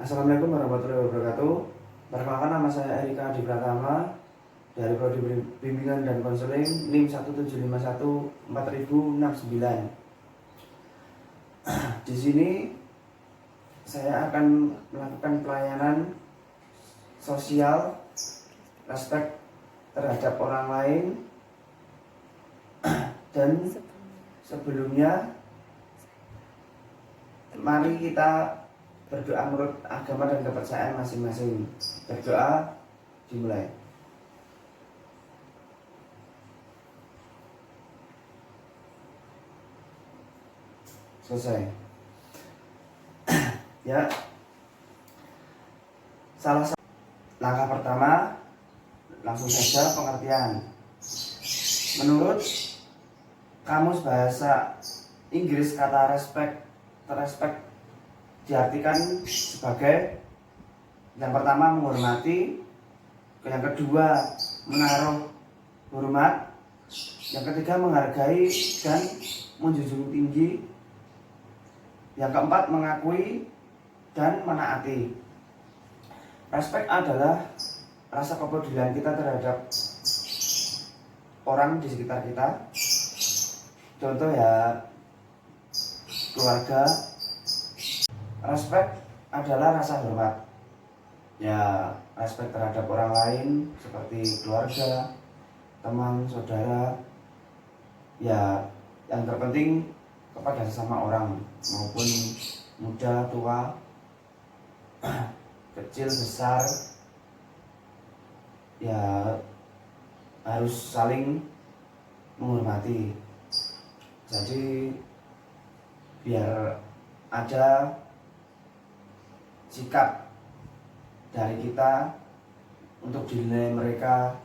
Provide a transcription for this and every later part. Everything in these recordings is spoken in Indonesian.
Assalamualaikum warahmatullahi wabarakatuh. Perkenalkan, nama saya Erika Adi Pratama dari Prodi Bimbingan dan Konseling NIM 17514.069. Di sini saya akan melakukan pelayanan sosial, respek terhadap orang lain, dan sebelumnya mari kita berdoa menurut agama dan kepercayaan masing-masing. Berdoa dimulai. Selesai. Ya. Langkah pertama, langsung saja pengertian. Menurut Kamus Bahasa Inggris, kata respect diartikan sebagai yang pertama menghormati, yang kedua menaruh hormat, yang ketiga menghargai dan menjunjung tinggi, yang keempat mengakui dan menaati. Respek adalah rasa kepedulian kita terhadap orang di sekitar kita. Contoh ya, keluarga. Respek adalah rasa hormat. Ya, respek terhadap orang lain seperti keluarga, teman, saudara. Ya, yang terpenting kepada sesama orang, maupun muda, tua, kecil, besar. Ya, harus saling menghormati. Jadi biar ada sikap dari kita untuk dinilai mereka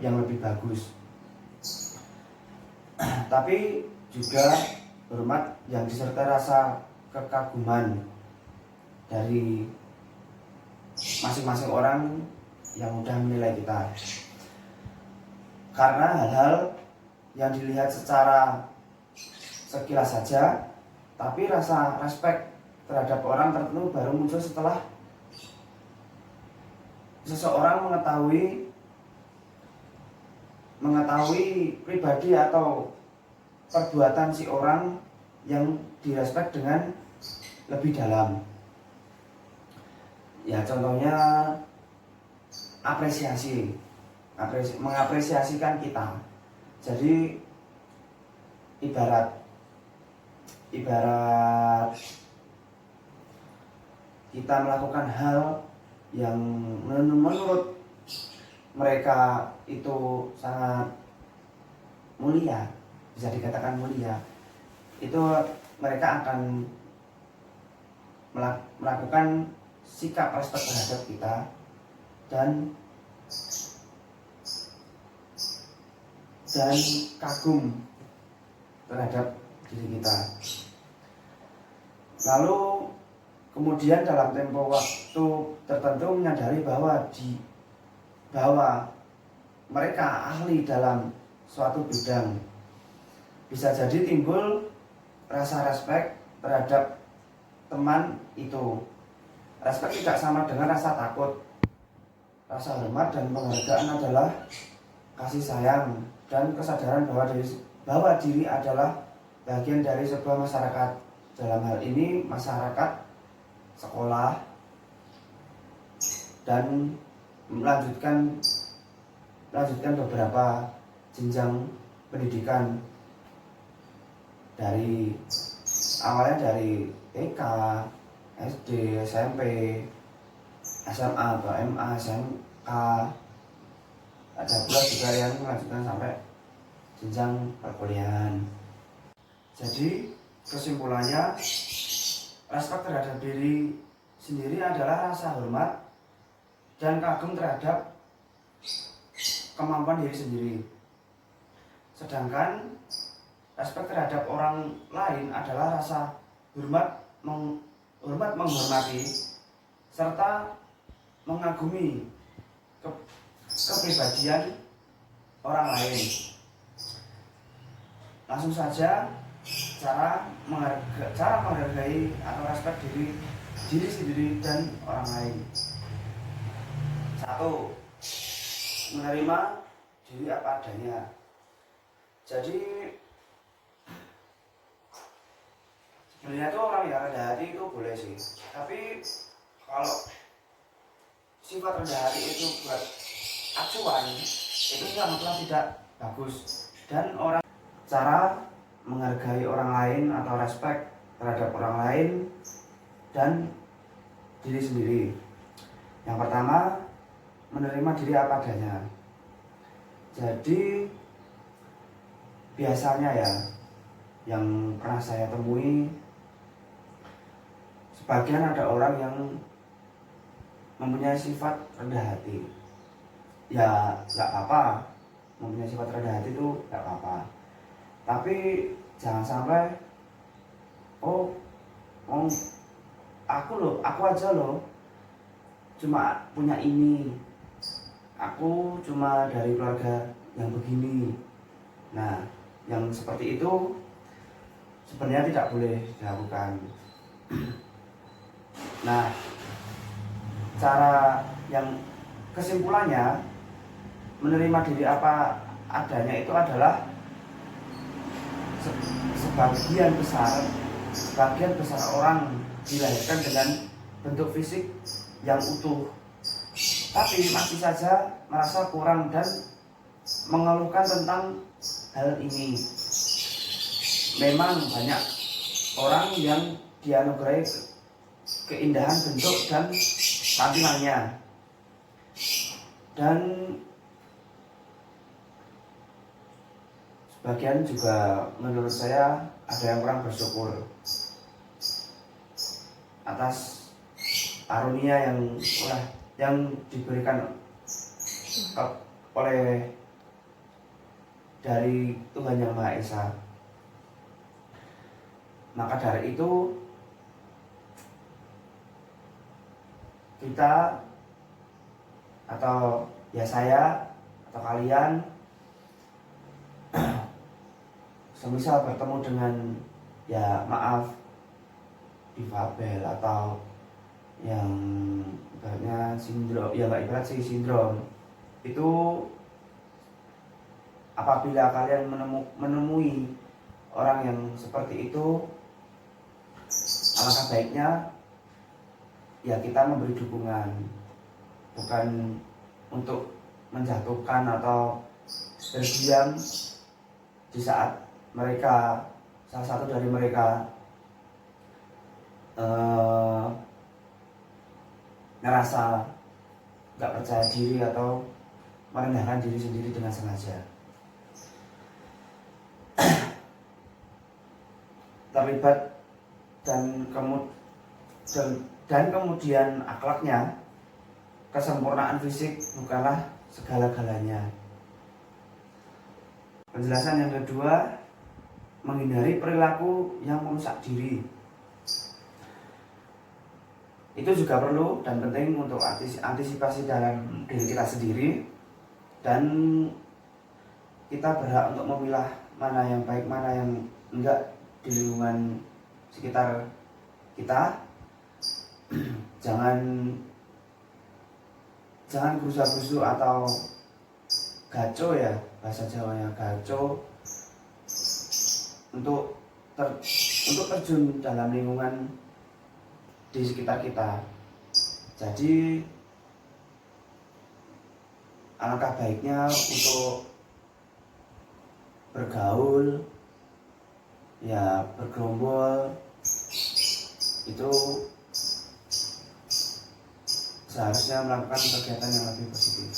yang lebih bagus. Tapi juga hormat yang disertai rasa kekaguman dari masing-masing orang yang sudah menilai kita. Karena hal-hal yang dilihat secara sekilas saja, tapi rasa respek terhadap orang tertentu baru muncul setelah seseorang mengetahui pribadi atau perbuatan si orang yang direspek dengan lebih dalam. Ya, contohnya mengapresiasikan kita. Jadi ibarat kita melakukan hal yang menurut mereka itu sangat mulia, bisa dikatakan mulia, itu mereka akan melakukan sikap respek terhadap kita dan kagum terhadap diri kita. Lalu kemudian dalam tempo waktu tertentu menyadari bahwa mereka ahli dalam suatu bidang. Bisa jadi timbul rasa respek terhadap teman itu. Respek tidak sama dengan rasa takut. Rasa hormat dan penghargaan adalah kasih sayang dan kesadaran bahwa diri adalah bagian dari sebuah masyarakat. Dalam hal ini masyarakat, sekolah, dan melanjutkan beberapa jenjang pendidikan awalnya dari TK, SD, SMP, SMA atau MA, SMK. Ada pula juga yang melanjutkan sampai jenjang perkuliahan. Jadi kesimpulannya, respek terhadap diri sendiri adalah rasa hormat dan kagum terhadap kemampuan diri sendiri. Sedangkan respek terhadap orang lain adalah rasa menghormati serta mengagumi kepribadian orang lain. Langsung saja cara menghargai atau respect diri sendiri dan orang lain. 1. Menerima diri apa adanya. Jadi sebenarnya tuh orang yang rendah hati itu boleh sih, tapi kalau sifat rendah hati itu buat acuan, itu sangatlah tidak bagus. Dan cara menghargai orang lain atau respect terhadap orang lain dan diri sendiri. Yang pertama, menerima diri apa adanya. Jadi biasanya ya, yang pernah saya temui, sebagian ada orang yang mempunyai sifat rendah hati. Ya nggak apa-apa, mempunyai sifat rendah hati itu nggak apa-apa. Tapi jangan sampai aku aja loh cuma punya ini, aku cuma dari keluarga yang begini. Nah, yang seperti itu sebenarnya tidak boleh dilakukan. Nah, cara yang kesimpulannya, menerima diri apa adanya itu adalah sebagian besar orang dilahirkan dengan bentuk fisik yang utuh, tapi masih saja merasa kurang dan mengeluhkan tentang hal ini. Memang banyak orang yang dianugerahi keindahan bentuk dan tampilannya, dan sebagian juga menurut saya ada yang kurang bersyukur atas karunia yang diberikan oleh dari Tuhan Yang Maha Esa. Maka dari itu kita atau ya saya atau kalian semisal bertemu dengan ya maaf difabel atau yang ibaratnya sindrom, ya nggak ibarat sih, sindrom itu, apabila kalian menemui orang yang seperti itu, alangkah baiknya ya kita memberi dukungan, bukan untuk menjatuhkan atau berdiam di saat salah satu dari mereka ngerasa nggak percaya diri atau merendahkan diri sendiri dengan sengaja. Terlibat dan kemudian akhlaknya, kesempurnaan fisik bukanlah segala-galanya. Penjelasan yang kedua, menghindari perilaku yang merusak diri. Itu juga perlu dan penting untuk antisipasi dalam diri kita sendiri, dan kita berhak untuk memilah mana yang baik, mana yang enggak di lingkungan sekitar kita. Jangan gusa-gusu atau gaco ya, bahasa Jawanya gaco, untuk terjun dalam lingkungan di sekitar kita. Jadi alangkah baiknya untuk bergaul, ya bergerombol, itu seharusnya melakukan kegiatan yang lebih positif.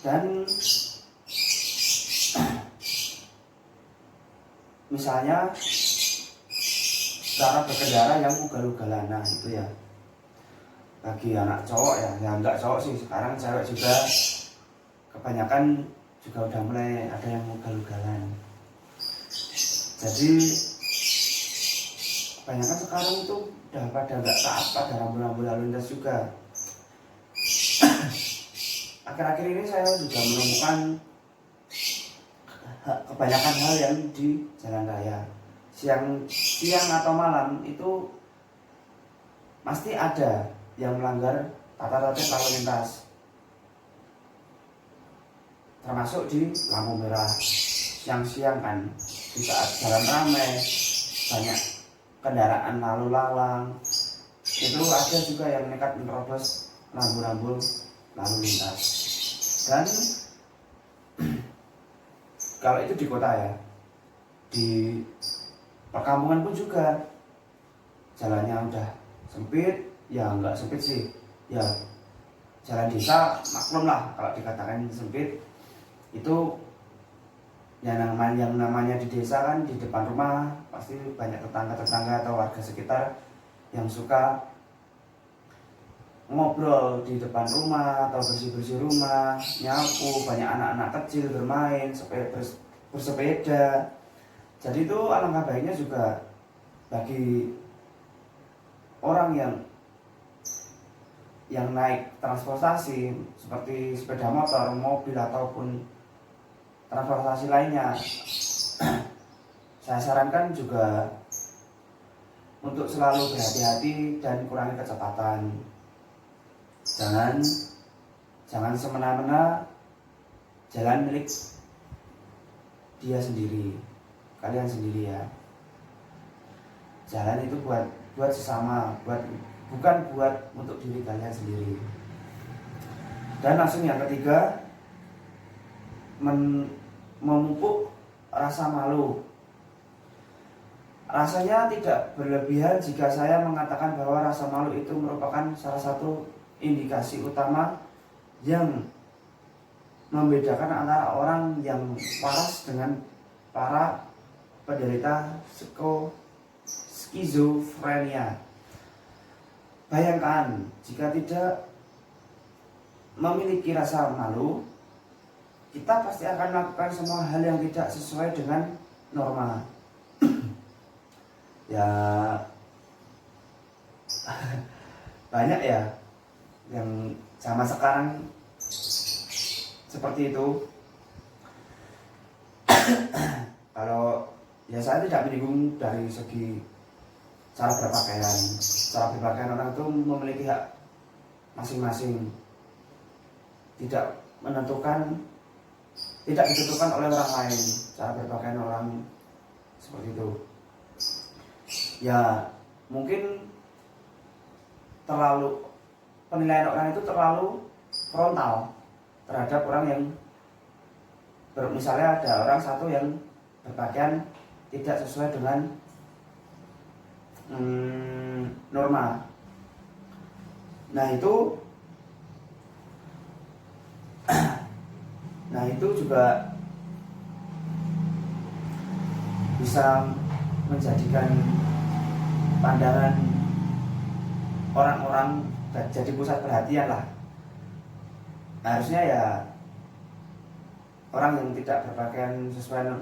Dan misalnya cara berkendara yang ugal-ugalan, nah itu ya bagi anak cowok ya enggak cowok sih, sekarang cewek juga kebanyakan juga udah mulai ada yang ugal-ugalan. Jadi kebanyakan sekarang itu udah pada nggak taat pada rambu-rambu lalu lintas juga. Akhir-akhir ini saya juga menemukan kebanyakan hal yang di jalan raya. Siang atau malam itu pasti ada yang melanggar tata tertib lalu lintas, termasuk di lampu merah. Siang-siang kan, di saat jalan ramai, banyak kendaraan lalu lalang, itu ada juga yang nekat menerobos rambu-rambu lalu lintas. Dan kalau itu di kota ya, di perkampungan pun juga jalannya udah sempit, ya nggak sempit sih, ya jalan desa maklum lah kalau dikatakan sempit. Itu yang namanya di desa kan, di depan rumah pasti banyak tetangga-tetangga atau warga sekitar yang suka ngobrol di depan rumah atau bersih-bersih rumah, nyapu, banyak anak-anak kecil bermain, bersepeda. Jadi itu alangkah baiknya juga bagi orang yang naik transportasi seperti sepeda motor, mobil ataupun transportasi lainnya, saya sarankan juga untuk selalu berhati-hati dan kurangi kecepatan. Jangan semena-mena jalan milik dia sendiri, kalian sendiri ya. Jalan itu buat sesama, bukan buat untuk diri kalian sendiri. Dan langsung yang ketiga, memupuk rasa malu. Rasanya tidak berlebihan jika saya mengatakan bahwa rasa malu itu merupakan salah satu indikasi utama yang membedakan antara orang yang waras dengan para penderita skizofrenia. Bayangkan jika tidak memiliki rasa malu, kita pasti akan melakukan semua hal yang tidak sesuai dengan norma. Ya banyak ya yang zaman sekarang seperti itu. Kalau ya saya tidak menyinggung dari segi cara berpakaian. Cara berpakaian orang itu memiliki hak masing-masing. Tidak ditentukan oleh orang lain cara berpakaian orang seperti itu. Ya mungkin penilaian orang itu terlalu frontal terhadap orang yang misalnya ada orang satu yang berpakaian tidak sesuai dengan norma. Nah itu juga bisa menjadikan pandangan orang-orang jadi pusat perhatian lah. Harusnya ya orang yang tidak berpakaian sesuai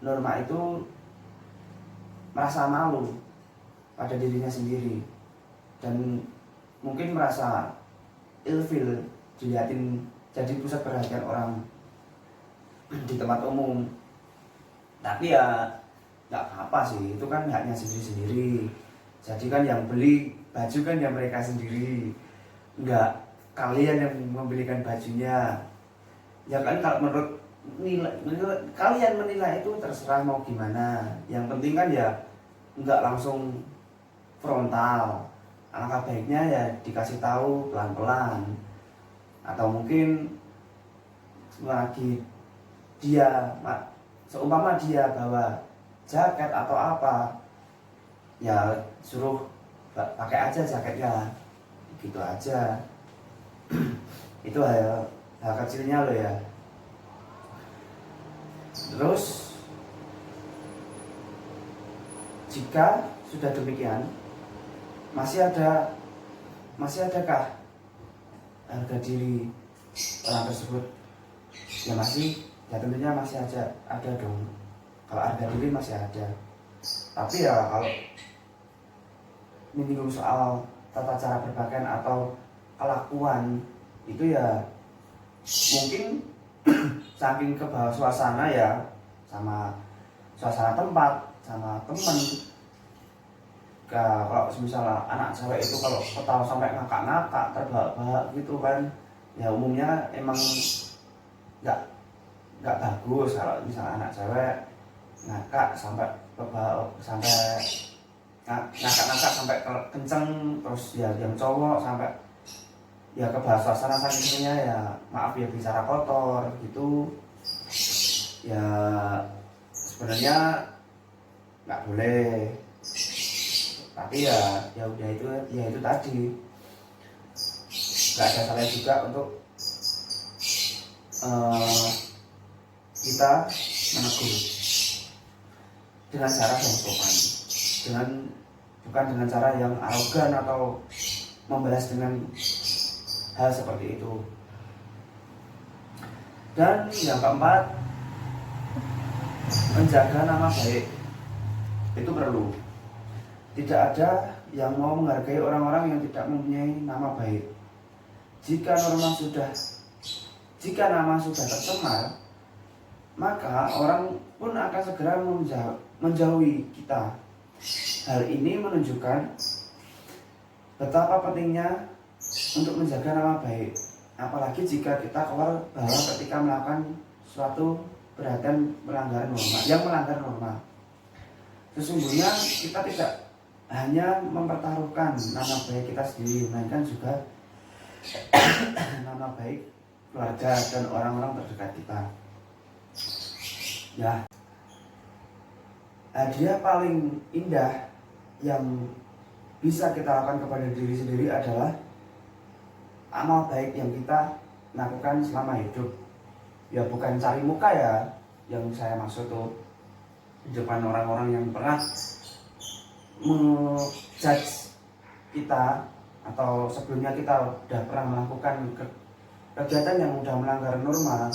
norma itu merasa malu pada dirinya sendiri dan mungkin merasa ilfil dilihatin jadi pusat perhatian orang di tempat umum. Tapi ya nggak apa sih, itu kan haknya sendiri-sendiri. Jadi kan yang beli baju kan ya mereka sendiri, nggak kalian yang membelikan bajunya. Ya kan kalau menurut kalian menilai itu terserah mau gimana. Yang penting kan ya nggak langsung frontal. Alangkah baiknya ya dikasih tahu pelan-pelan. Atau mungkin lagi seumpama dia bawa jaket atau apa, ya suruh pakai aja jaketnya, gitu aja. Itu hal kecilnya loh ya. Terus jika sudah demikian, masih adakah harga diri orang tersebut? Ya masih, ya tentunya masih ada dong. Kalau harga diri masih ada. Tapi ya kalau menyinggung soal tata cara berpakaian atau kelakuan itu ya mungkin saking ke bawah suasana ya sama suasana tempat, sama temen. Kalau misalnya anak cewek itu kalau ketawa sampai ngakak-ngakak, terbahak-bahak gitu kan, ya umumnya emang nggak bagus. Kalau misalnya anak cewek ngakak sampai sampai ngakak-ngakak sampai kenceng, terus ya yang cowok sampai ya kebahas suasana sakitnya, ya maaf ya bicara kotor gitu, ya sebenarnya nggak boleh. Tapi ya udah itu tadi, nggak ada salahnya juga untuk kita menegur dengan cara yang sopan, bukan dengan cara yang arogan atau membalas dengan hal seperti itu. Dan yang keempat, menjaga nama baik itu perlu. Tidak ada yang mau menghargai orang-orang yang tidak mempunyai nama baik. Jika nama sudah tercemar, maka orang pun akan segera menjauhi kita. Hal ini menunjukkan betapa pentingnya untuk menjaga nama baik, apalagi jika kita keluar bahwa ketika melakukan suatu perhatian melanggar norma. Sesungguhnya kita tidak hanya mempertaruhkan nama baik kita sendiri, melainkan juga nama baik keluarga dan orang-orang terdekat kita. Ya, hadiah paling indah yang bisa kita lakukan kepada diri sendiri adalah amal baik yang kita lakukan selama hidup. Ya bukan cari muka ya, yang saya maksud tuh di depan orang-orang yang pernah menjudge kita, atau sebelumnya kita sudah pernah melakukan kegiatan yang sudah melanggar norma,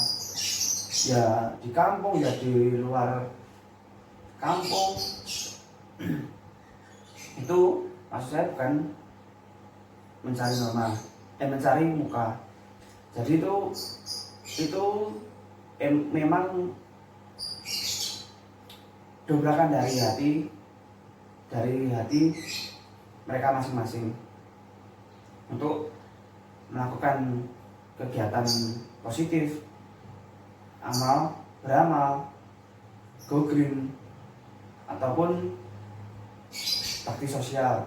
ya di kampung ya di luar kampung. Itu maksud saya bukan mencari norma, mencari muka. Jadi itu memang dobrakan dari hati mereka masing-masing untuk melakukan kegiatan positif, beramal, go green, ataupun bakti sosial.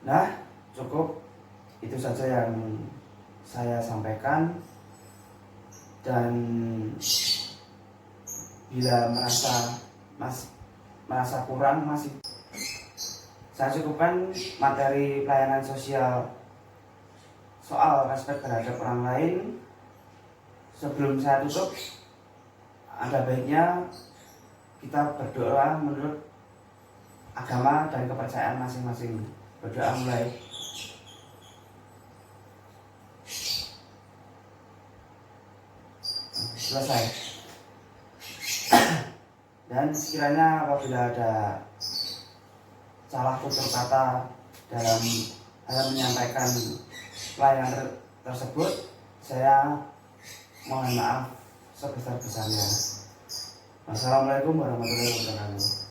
Nah, cukup itu saja yang saya sampaikan, dan bila merasa kurang, saya cukupkan materi pelayanan sosial soal respek terhadap orang lain. Sebelum saya tutup, ada baiknya kita berdoa menurut agama dan kepercayaan masing-masing. Berdoa mulai. Selesai. Dan sekiranya apabila ada salah tutur kata dalam hal menyampaikan pelayanan tersebut, saya mohon maaf sebesar-besarnya. Wassalamualaikum warahmatullahi wabarakatuh.